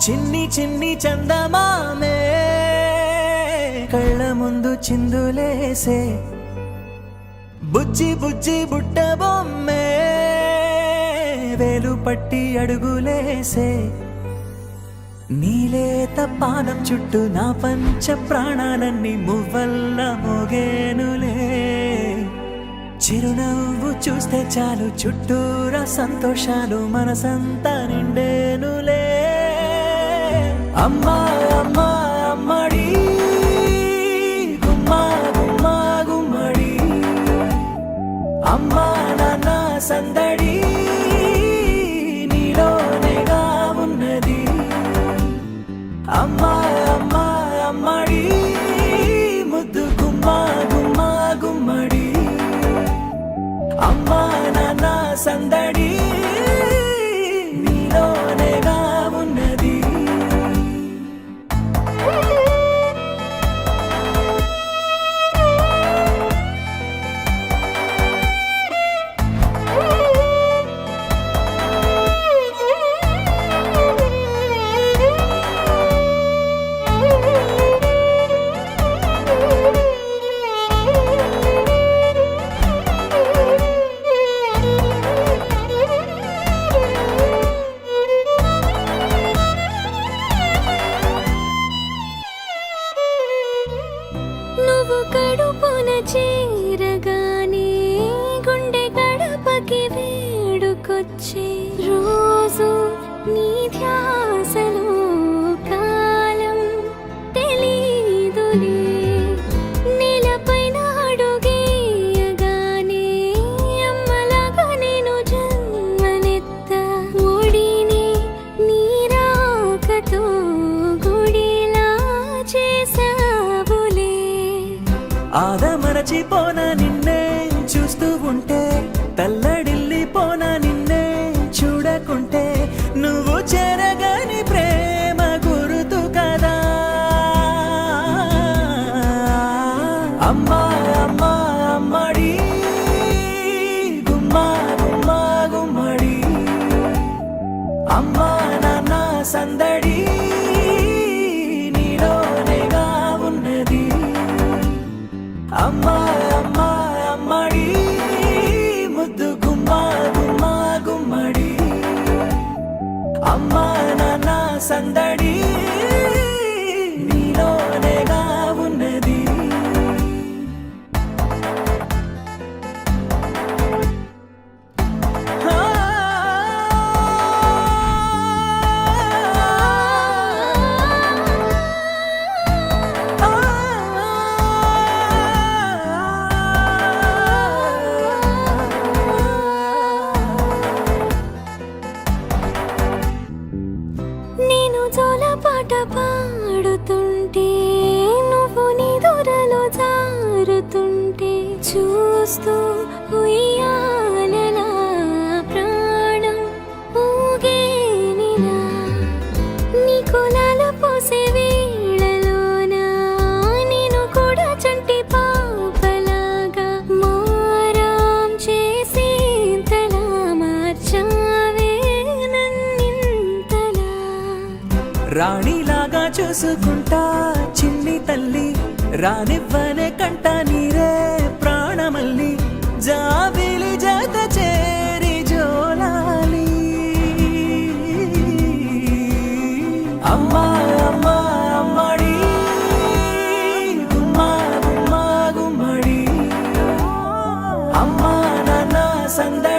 చిన్ని చిన్ని చందమామే కళ్ళ ముందు చిందులేసే బుజ్జి బుజ్జి బుట్ట బొమ్మే వేలు పట్టి అడుగులేసే నీలేత పానం చుట్టూ నా పంచ ప్రాణాలన్నీ మువ్వల్ల మోగేనులే చిరునవ్వు చూస్తే చాలు చుట్టూరా సంతోషాలు మనసంతా నిండేనులే అమ్మా అమ్మా అమ్మడి గుమ్మా గుమ్మా గుమ్మడి అమ్మా నాన్న సందడి నీలోనేగా ఉన్నది అమ్మా అమ్మా అమ్మడి ముద్దు గుమ్మా గుమ్మా గుమ్మడి అమ్మా నాన్న సందడి నీలోనేగా ఉన్నది నువ్వు కడుపున చేరగానే గుండె గడపకి వేడుకొచ్చే రోజు నీ ధ్యాసలో కాలం తెలీదులే నేలపైన అడుగేయగానే అమ్మలాగా నేను జన్మనెత్త ఒడిని నీ రాకతో గుడిలా చేసావులే ఆదమరచిపోన నిన్నే చూస్తూ ఉంటే తల్లడిల్లిపోన నిన్నే చూడకుంటే నువ్వు చెరగని ప్రేమ గురుతు కదా అమ్మా అమ్మా అమ్మడి గుమ్మా గుమ్మా గుమ్మడి అమ్మా నాన్న సందడి నీలోనేగా ఉన్నది అమ్మా అమ్మా అమ్మడి ముద్దు గుమ్మా గుమ్మా గుమ్మడి అమ్మా నాన్న సందడి నీలోనేగా ఉన్నది నేను జోలపాట పాడుతుంటే నువ్వు నీ దూరలో జారుతుంటే చూస్తూ ఉయ్యాలలా ప్రాణం ఊగేనినా నీ కులాల పోసే వేళలోన నేను కూడా చంటి పాపలాగా మారాం చేసేంతలా మార్చావే నన్నింతలా రాణిలాగా చూసుకుంటా చిన్ని తల్లి రానివ్వనే కంట నీరే ప్రాణమల్లి జాబిలి జత చేరి జోలాలి అమ్మా అమ్మా అమ్మడి గుమ్మా గుమ్మా గుమ్మడి అమ్మా నాన్న సందడి